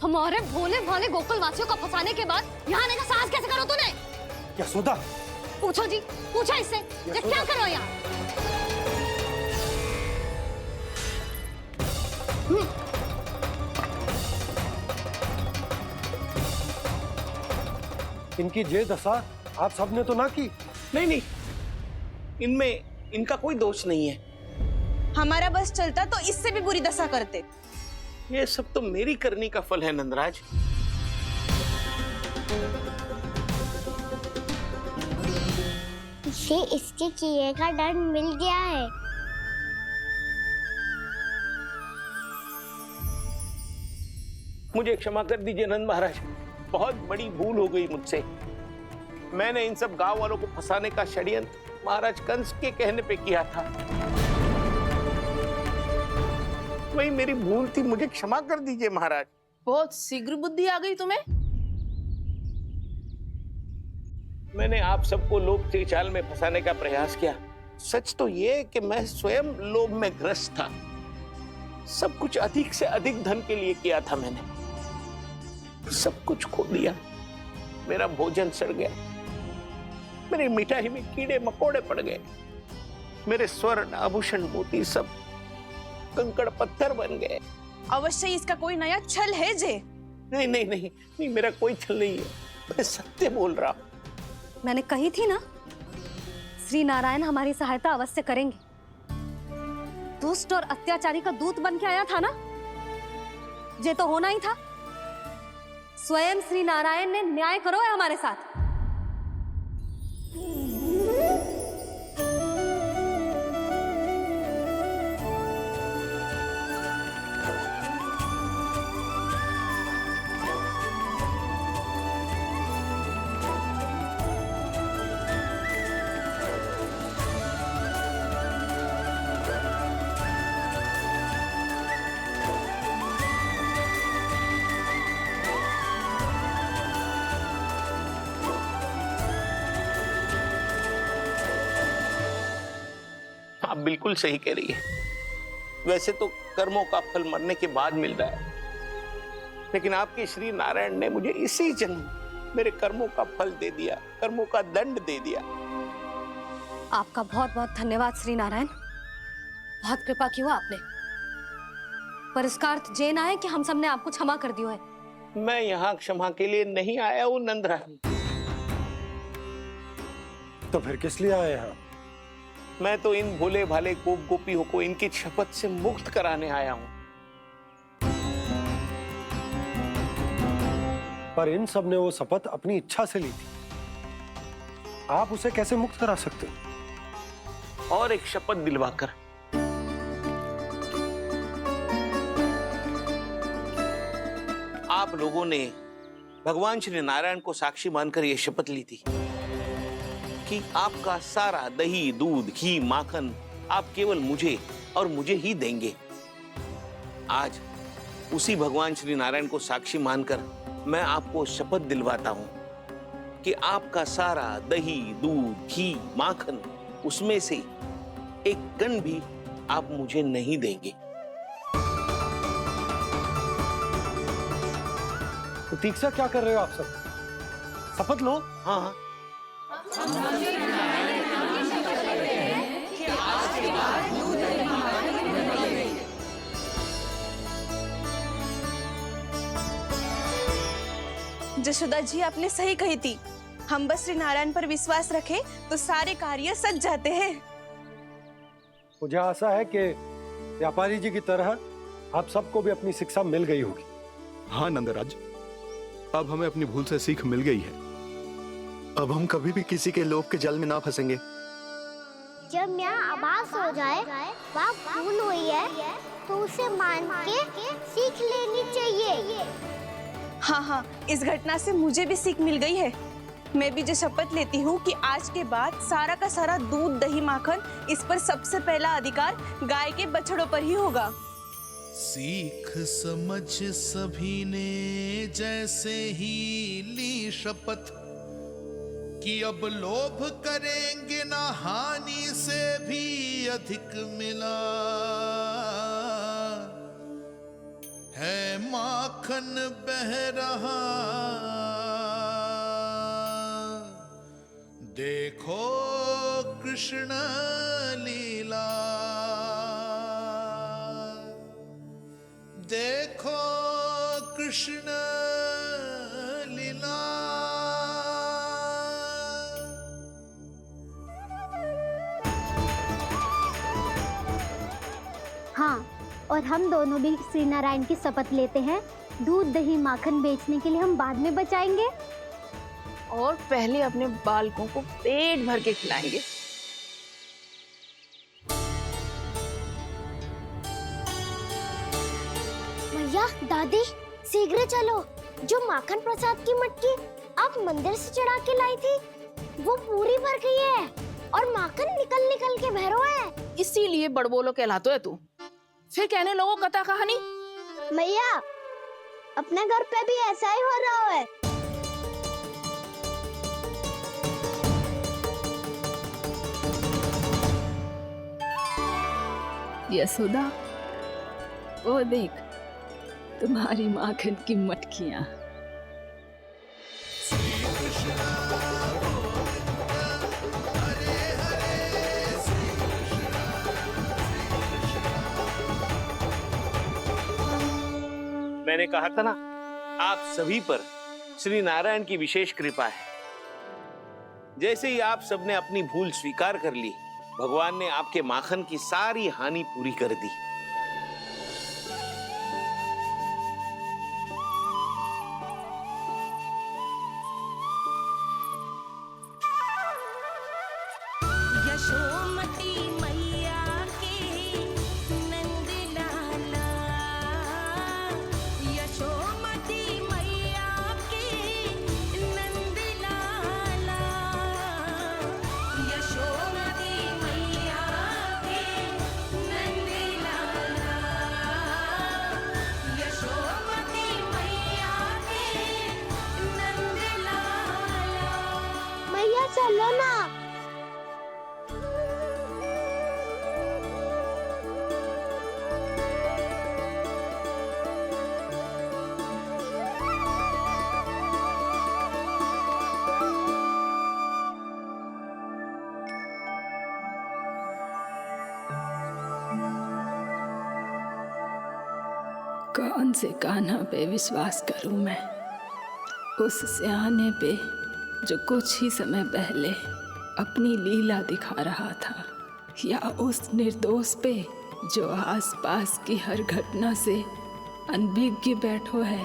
हमारे भोले भाले गोकुल वासियों को फंसाने के बाद यहाँ आने का साहस कैसे करो तूने? यशोदा, पूछो जी, पूछो इससे ये क्या करो यहाँ? इनकी ये दशा आप सबने तो ना की। नहीं नहीं, इनमें इनका कोई दोष नहीं है। हमारा बस चलता तो इससे भी बुरी दशा करते। ये सब तो मेरी करनी का फल है नंदराज। इसे इसके किए का दंड मिल गया है। मुझे क्षमा कर दीजिए नंद महाराज, बहुत बड़ी भूल हो गई मुझसे। मैंने इन सब गांव वालों को फंसाने का षड्यंत्र महाराज कंस के कहने पे किया था। वही मेरी भूल थी, मुझे क्षमा कर दीजिए महाराज। बहुत शीघ्र बुद्धि आ गई तुम्हें। मैंने आप सबको लोभ के चाल में फंसाने का प्रयास किया। सच तो ये कि मैं स्वयं लोभ में ग्रस्त था। सब कुछ अधिक से अधिक धन के लिए किया था मैंने। सब कुछ खो दिया। मेरा भोजन सड़ गया, मेरी मिठाई में कीड़े मकोड़े पड़ गए, मेरे स्वर्ण आभूषण मोती सब कंकड़ पत्थर बन गए। अवश्य इसका कोई नया छल है जे। नहीं नहीं नहीं नहीं, मेरा कोई छल नहीं है, मैं सत्य बोल रहा हूं। मैंने कही थी ना, श्री नारायण हमारी सहायता अवश्य करेंगे। दुष्ट और अत्याचारी का दूत बन के आया था ना, ये तो होना ही था। स्वयं श्री नारायण ने न्याय करो है हमारे साथ। आप बिल्कुल सही कह रही है। वैसे तो कर्मों का फल मरने के बाद मिल रहा है, लेकिन आपके श्री नारायण ने मुझे इसी जन्म मेरे कर्मों का फल दे दिया, कर्मों का दंड दे दिया। आपका बहुत बहुत धन्यवाद श्री नारायण, बहुत कृपा की हो आपने। पर इसका अर्थ ये ना है कि हम सबने आपको क्षमा कर दिया है। मैं यहाँ क्षमा के लिए नहीं आया हूँ नंदरानी। तो फिर किस लिए आए हैं? मैं तो इन भोले भाले गोप गोपियों को इनकी शपथ से मुक्त कराने आया हूँ। पर इन सब ने वो शपथ अपनी इच्छा से ली थी, आप उसे कैसे मुक्त करा सकते? और एक शपथ दिलवाकर। आप लोगों ने भगवान श्री नारायण को साक्षी मानकर यह शपथ ली थी कि आपका सारा दही, दूध, घी, माखन आप केवल मुझे और मुझे ही देंगे। आज उसी भगवान श्री नारायण को साक्षी मानकर मैं आपको शपथ दिलवाता हूं कि आपका सारा दही, दूध, घी, माखन, उसमें से एक कण भी आप मुझे नहीं देंगे। प्रतीक्षा क्या कर रहे हो आप सब? शपथ लो। हाँ हाँ, जशोदा जी आपने सही कही थी। हम बस श्री नारायण पर विश्वास रखें तो सारे कार्य सज जाते हैं। मुझे आशा है कि व्यापारी जी की तरह आप सबको भी अपनी शिक्षा मिल गई होगी। हाँ नंदराज, अब हमें अपनी भूल से सीख मिल गई है। अब हम कभी भी किसी के लोभ के जाल में ना फंसेंगे। जब यहाँ आभास हो जाए वहाँ भूल हुई है तो उसे मान के सीख लेनी चाहिए। हाँ हाँ, इस घटना से मुझे भी सीख मिल गई है। मैं भी जो शपथ लेती हूँ कि आज के बाद सारा का सारा दूध, दही, माखन, इस पर सबसे पहला अधिकार गाय के बछड़ों पर ही होगा। सीख समझ सभी ने जैसे ही ली शपथ कि अब लोभ करेंगे ना हानि से भी अधिक मिला है माखन बह रहा, देखो कृष्ण लीला, देखो कृष्ण लीला। हाँ, और हम दोनों भी श्री नारायण की शपथ लेते हैं, दूध दही माखन बेचने के लिए हम बाद में बचाएंगे और पहले अपने बालकों को पेट भर के खिलाएंगे। भैया, दादी, शीघ्र चलो। जो माखन प्रसाद की मटकी आप मंदिर से चढ़ा के लाई थी, वो पूरी भर गई है और माखन निकल निकल के बह रहा है। इसीलिए बड़बोलो कहलातो है तू। फिर कहने लोगों कथा कहानी। भैया, अपने घर पे भी ऐसा ही हो रहा है। यशोदा, वो देख तुम्हारी माखन की मटकियां। मैंने कहा था ना, आप सभी पर श्री नारायण की विशेष कृपा है। जैसे ही आप सबने अपनी भूल स्वीकार कर ली, भगवान ने आपके माखन की सारी हानि पूरी कर दी। यशोमती मैया के नंद लाला, यशोमती मैया के नंद लाला, यशोमती मैया के नंद लाला, यशोमती मैया के नंद लाला। भैया चलो ना। कौन से कान्हा पे विश्वास करूं मैं? उस सियाने पे जो कुछ ही समय पहले अपनी लीला दिखा रहा था, या उस निर्दोष पे जो आसपास की हर घटना से अनभिज्ञ बैठो है?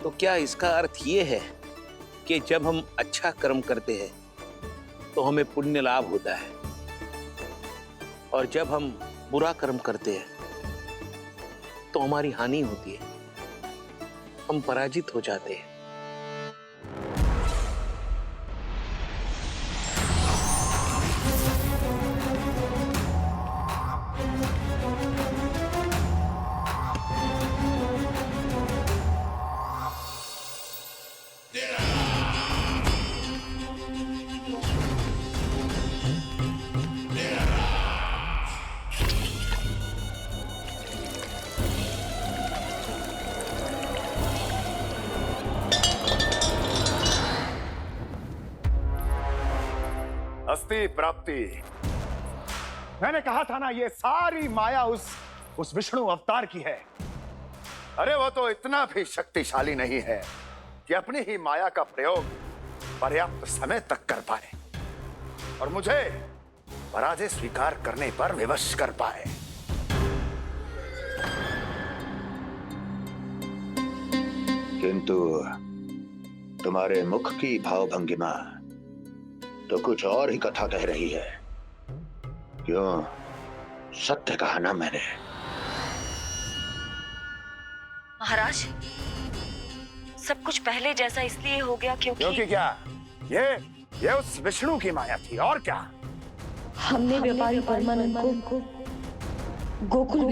तो क्या इसका अर्थ ये है कि जब हम अच्छा कर्म करते हैं तो हमें पुण्य लाभ होता है, और जब हम बुरा कर्म करते हैं तो हमारी हानि होती है, हम पराजित हो जाते हैं? अस्ति प्राप्ति। मैंने कहा था ना, ये सारी माया उस विष्णु अवतार की है। अरे वो तो इतना भी शक्तिशाली नहीं है कि अपनी ही माया का प्रयोग पर्याप्त समय तक कर पाए और मुझे पराजय स्वीकार करने पर विवश कर पाए। किंतु तुम्हारे मुख की भावभंगिमा तो कुछ और ही कथा कह रही है। क्यों? सत्य कहा ना मैंने। सब कुछ पहले जैसा इसलिए हो गया क्योंकि क्या? ये उस विष्णु की माया थी, और क्या? हमने व्यापारी परमानंद को गोकुल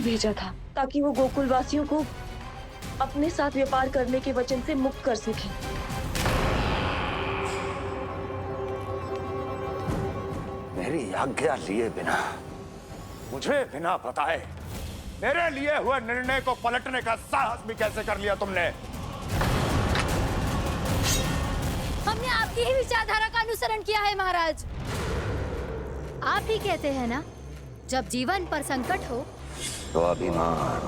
भेजा था ताकि वो गोकुल वासियों को अपने साथ व्यापार करने के वचन से मुक्त कर सके। मेरी आज्ञा लिए बिना, मुझे बिना बताए मेरे लिए हुए निर्णय को पलटने का साहस भी कैसे कर लिया तुमने? हमने आपकी ही विचारधारा का अनुसरण किया है महाराज। आप ही कहते हैं ना, जब जीवन पर संकट हो तो अभिमान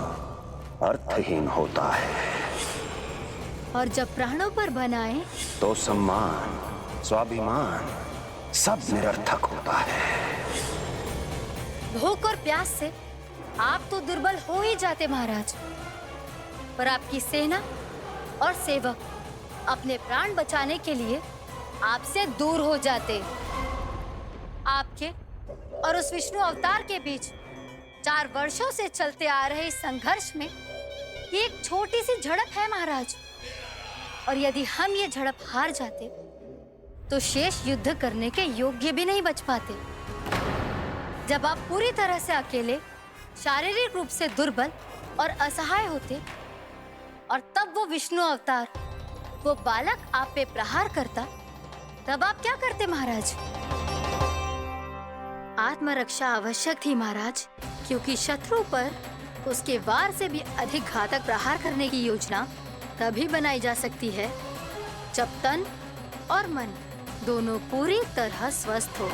अर्थहीन होता है, और जब प्राणों पर बनाए तो सम्मान स्वाभिमान सब निरर्थक होता है। भूख और प्यास से आप तो दुर्बल हो ही जाते महाराज, पर आपकी सेना और सेवक अपने प्राण बचाने के लिए आपसे दूर हो जाते। आपके और उस विष्णु अवतार के बीच 4 वर्षों से चलते आ रहे इस संघर्ष में ये एक छोटी सी झड़प है महाराज, और यदि हम ये झड़प हार जाते तो शेष युद्ध करने के योग्य भी नहीं बच पाते। जब आप पूरी तरह से अकेले, शारीरिक रूप से दुर्बल और असहाय होते, और तब वो विष्णु अवतार, वो बालक आप पे प्रहार करता, तब आप क्या करते महाराज? आत्मरक्षा आवश्यक थी महाराज, क्योंकि शत्रु पर उसके वार से भी अधिक घातक प्रहार करने की योजना तभी बनाई जा सकती है जब तन और मन दोनों पूरी तरह स्वस्थ हो।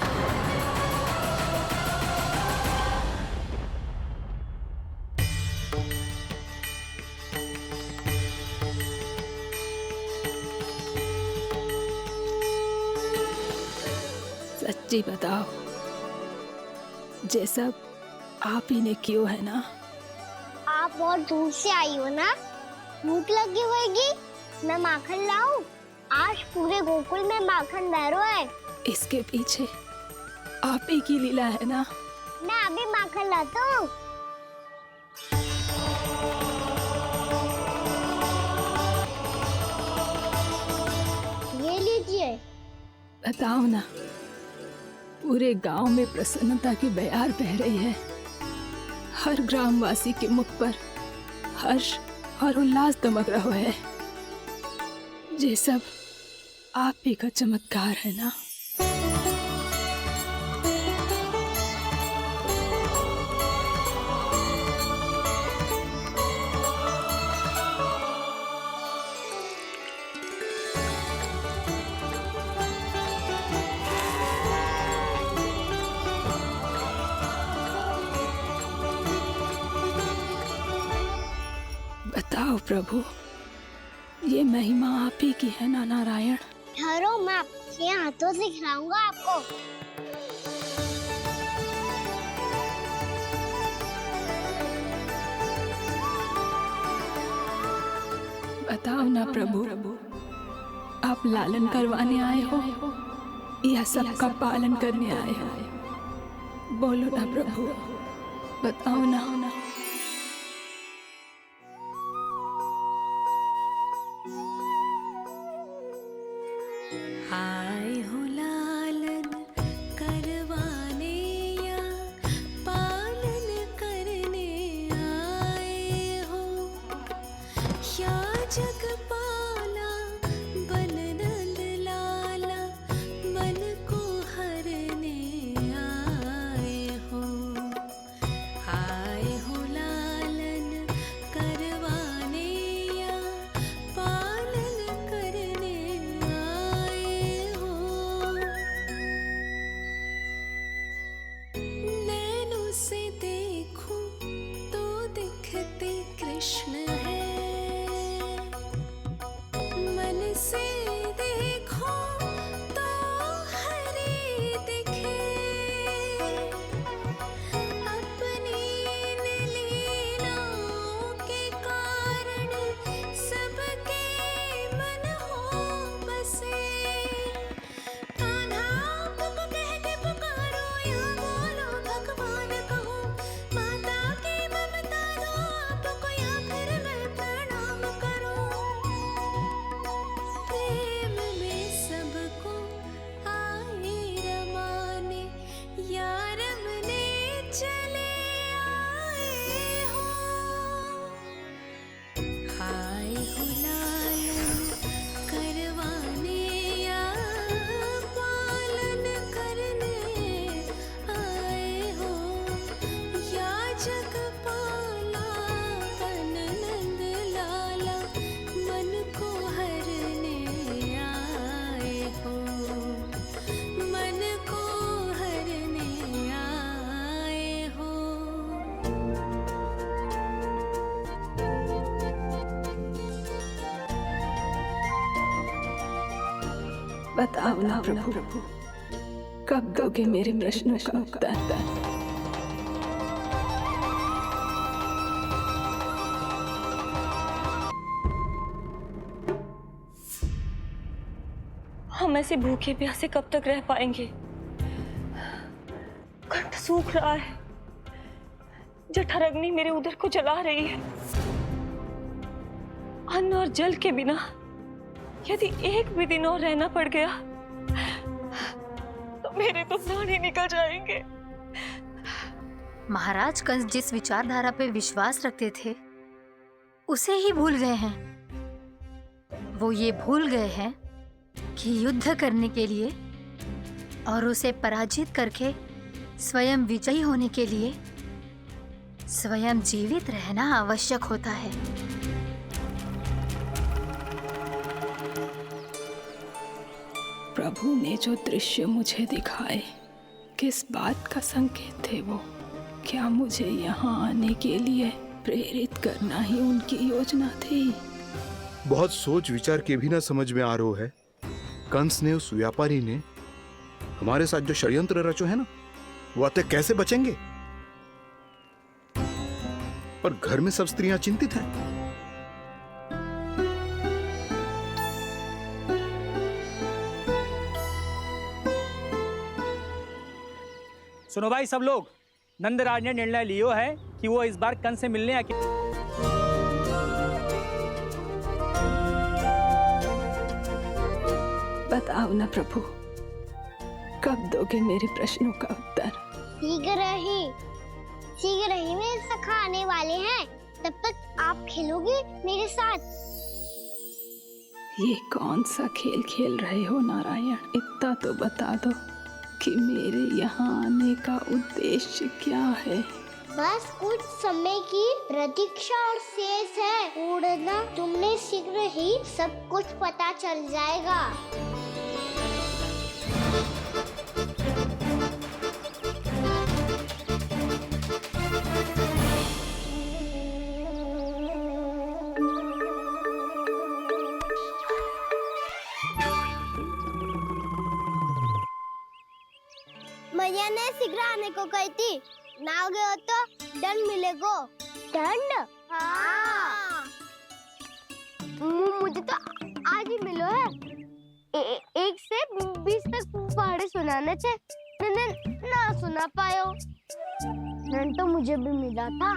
सच्ची बताओ, ये सब आप ही ने कियो है ना? आप बहुत दूर से आई हो ना, भूख लगी होगी। मैं माखन लाऊं? आज पूरे गोकुल में माखन बह रहा है। इसके पीछे आप ही की लीला है ना? मैं अभी माखन लाता हूँ। ये लीजिए। बताओ ना, पूरे गांव में प्रसन्नता की बयार बह रही है। हर ग्रामवासी के मुख पर हर्ष और उल्लास दमक रहा है। ये सब आप ही का चमत्कार है ना? बताओ प्रभु, ये महिमा आप ही की है ना नारायण? ठहरो, मैं आपके हाथों से खिलाऊंगा आपको। बताओ ना प्रभु, आप लालन करवाने आए हो या सबका पालन करने आए हो? बोलो ना प्रभु, बताओ ना। आए हो लालन करवाने या पालन करने आए हो, या जगपाला बन नंद लाला मन को हरने आए हो। आए हो लालन करवाने या पालन करने आए हो। नैनों से देखूं तो दिखते कृष्ण है, बताओ ना प्रभु, कब दोगे मेरे प्रश्नों का उत्तर? हम ऐसे भूखे प्यासे कब तक रह पाएंगे? कंठ सूख रहा है, जठराग्नि मेरे उदर को जला रही है। अन्न और जल के बिना यदि एक भी दिन और रहना पड़ गया तो मेरे तो प्राण ही निकल जाएंगे। महाराज कंस जिस विचारधारा पे विश्वास रखते थे उसे ही भूल गए हैं। वो ये भूल गए हैं कि युद्ध करने के लिए और उसे पराजित करके स्वयं विजयी होने के लिए स्वयं जीवित रहना आवश्यक होता है। प्रभु ने जो दृश्य मुझे दिखाए, किस बात का संकेत थे वो? क्या मुझे यहाँ आने के लिए प्रेरित करना ही उनकी योजना थी? बहुत सोच विचार के भी ना समझ में आ रहा है, कंस ने, उस व्यापारी ने हमारे साथ जो षड्यंत्र रचो है ना, वो अतः कैसे बचेंगे? पर घर में सब स्त्रियां चिंतित हैं। सुनो भाई सब लोग, नंदराज ने निर्णय लियो है कि वो इस बार कंस से मिलने बताओ ना प्रभु, कब दोगे मेरे प्रश्नों का उत्तर? शीघ्र ही मेरे सखा आने वाले हैं, तब तक आप खेलोगे मेरे साथ। ये कौन सा खेल खेल रहे हो नारायण? इतना तो बता दो कि मेरे यहाँ आने का उद्देश्य क्या है? बस कुछ समय की प्रतीक्षा और शेष है। उड़ना तुमने शीघ्र ही सब कुछ पता चल जाएगा। मैया ने शीघ्र आने को कही थी, ना आ गए हो तो दंड मिलेगा। दंड? हाँ। मुझे तो आज ही मिलो है। 1 से 20 तक पहाड़े सुनाने थे, ना सुना पायो। दंड तो मुझे भी मिला था,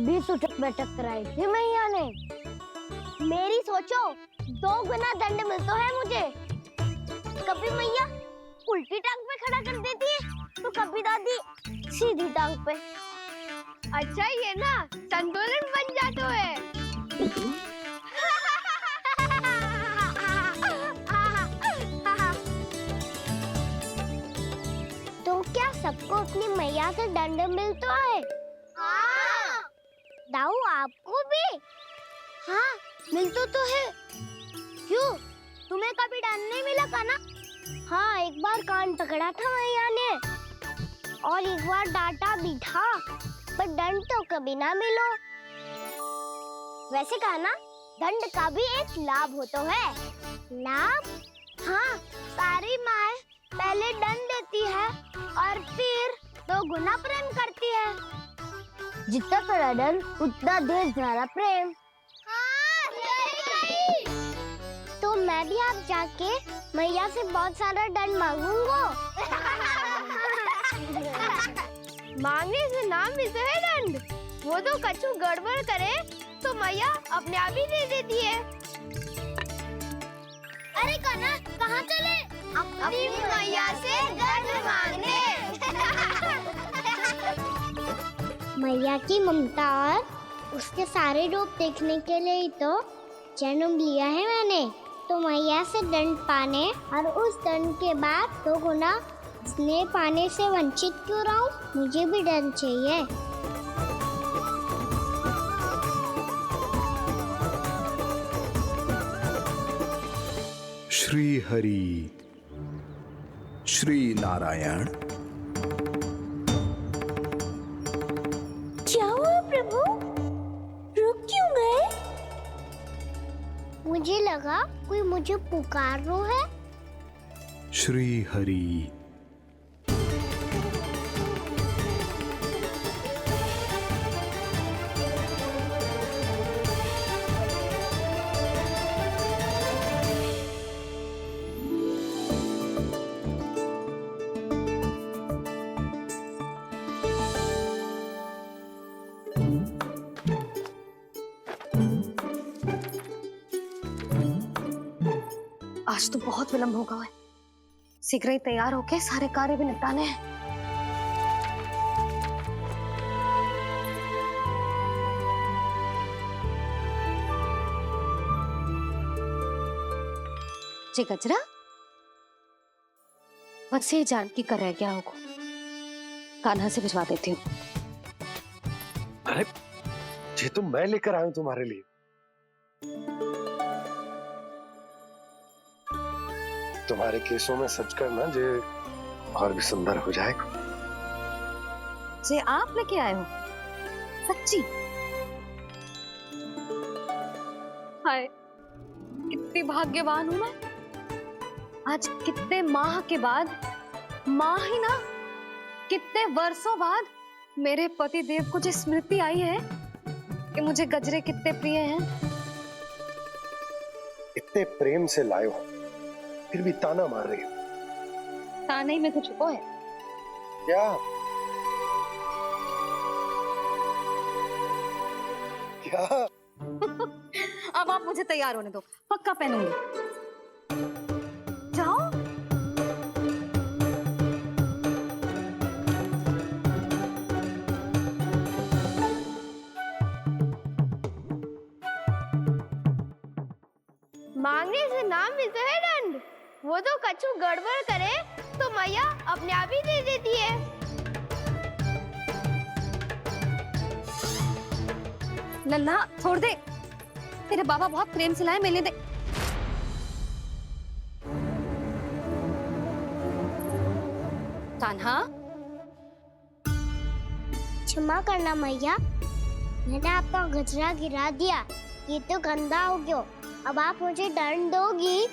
20 उठक बैठक कराई थी मैया ने। मेरी सोचो, 2 गुना दंड मिलता है मुझे। कभी मैया उल्टी टांग पे खड़ा कर देती है तो कभी दादी सीधी टांग पे। अच्छा ये ना संतुलन बन जाता है। तो क्या सबको अपनी मैया से दंड मिलता है? हाँ। दाऊ आपको भी? हाँ मिलता तो है। क्यों, तुम्हें कभी दंड नहीं मिला का ना? हाँ, एक बार कान पकड़ा था मैया ने और एक बार डांटा भी था, पर दंड तो कभी ना मिलो। वैसे कहा ना, दंड का भी एक लाभ होता है। लाभ? हाँ, सारी माँ पहले दंड देती है और फिर 2 गुना प्रेम करती है। जितना बड़ा दंड उतना ढेर सारा प्रेम। हाँ, सही। तो मैं भी आप जाके मैया से बहुत सारा दंड मांगूंगा। मांगने से नाम मिलता है दंड। वो तो कछु गड़बड़ करे तो मैया अपने आप ही दे देती है। अरे कना, कहाँ चले? अपनी मैया से दंड मांगने। मैया की ममता और उसके सारे रूप देखने के लिए ही तो जन्म लिया है मैंने। तो मैया से दंड पाने और उस दंड के बाद 2 गुना स्नेह पाने से वंचित क्यों रहूं? मुझे भी दंड चाहिए। श्री हरि, श्री नारायण। क्या हुआ प्रभु? रुक क्यों गए? मुझे लगा कोई मुझे पुकार रहा है, श्री हरि। आज तो बहुत विलंब होगा है। शीघ्र ही तैयार होके सारे कार्य भी निपटाने हैं। जी गजरा, बस ये जानकी का रह गया होगा, कान्हा से भिजवा देती हूँ। अरे ये तो मैं लेकर आया हूं तुम्हारे लिए। तुम्हारे केसों में सच करना जे और भी सुंदर हो जाएगा। जे आप लेके आए हो? सच्ची? हाय, कितनी भाग्यवान हूं मैं। आज कितने माह के बाद, माह ही ना, कितने वर्षों बाद मेरे पति देव को जो स्मृति आई है कि मुझे गजरे कितने प्रिय हैं। इतने प्रेम से लाए हो, फिर भी ताना मार रही हो। ताने में कुछ छुपो है क्या? क्या? अब आप मुझे तैयार होने दो, पक्का पहनूंगी। जाओ। मांगने से नाम मिलता है दंड। वो तो कछु गड़बड़ करे तो मैया अपने आप ही दे देती है। नन्हा छोड़ दे, तेरे बाबा बहुत प्रेम से लाए, मिलने दे। कान्हा, क्षमा करना मैया, मैंने आपका गजरा गिरा दिया, ये तो गंदा हो गया। अब आप मुझे दंड दोगी?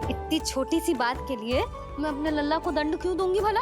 इतनी छोटी सी बात के लिए मैं अपने लल्ला को दंड क्यों दूंगी भला?